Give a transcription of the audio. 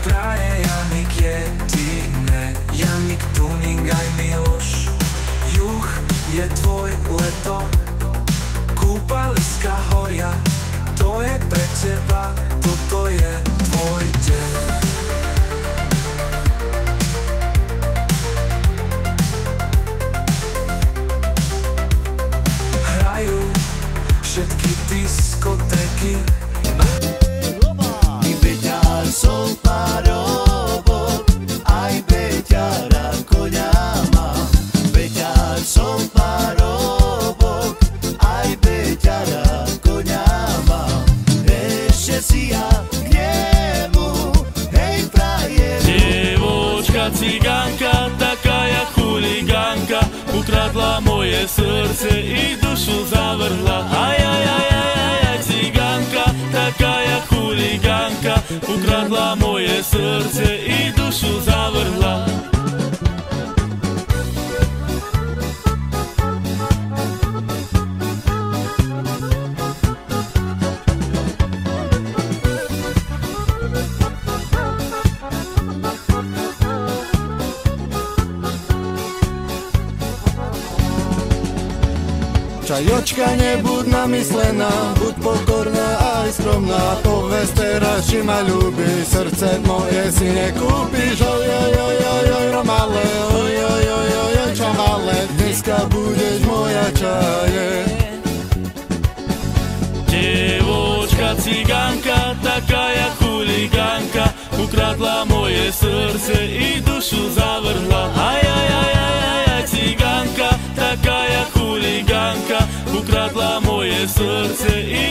praje Janik jediné, Janik Tuning aj Miloš. Juh je tvoj leto, kúpaliska horia, to je pre teba, toto je tvoj deň. Hrajú všetky diskotéky. I beťar som parobok, aj beťara koňa mám. Beťar som parobok, aj beťara koňa mám. Ešte si ja k nemu, hej frajer. Dievočka cigánka, taká jak chuligánka, ukradla moje srdce i dušu zavrhla. Aj, aj, aj, aj, aj, aj, cigánka, taká jak chuligánka, ukradla moje srdce i dušu zavrhla. Čajočka, nebuď namyslená, buď pokorná aj skromná. Povedz teraz, či ma ľúbiš, srdce moje si nekúpiš. Oj, oj, oj, oj, oj, romale, oj, oj, oj, oj, oj, čamale, dneska budeš moja čaje. Dievočka cigánka, taká jak chuligánka, ukradla moje srdce i dušu zavrhla. Aj, aj, aj, aj, aj, aj, cigánka, taká jak chuligánka, ukradla moje srdce i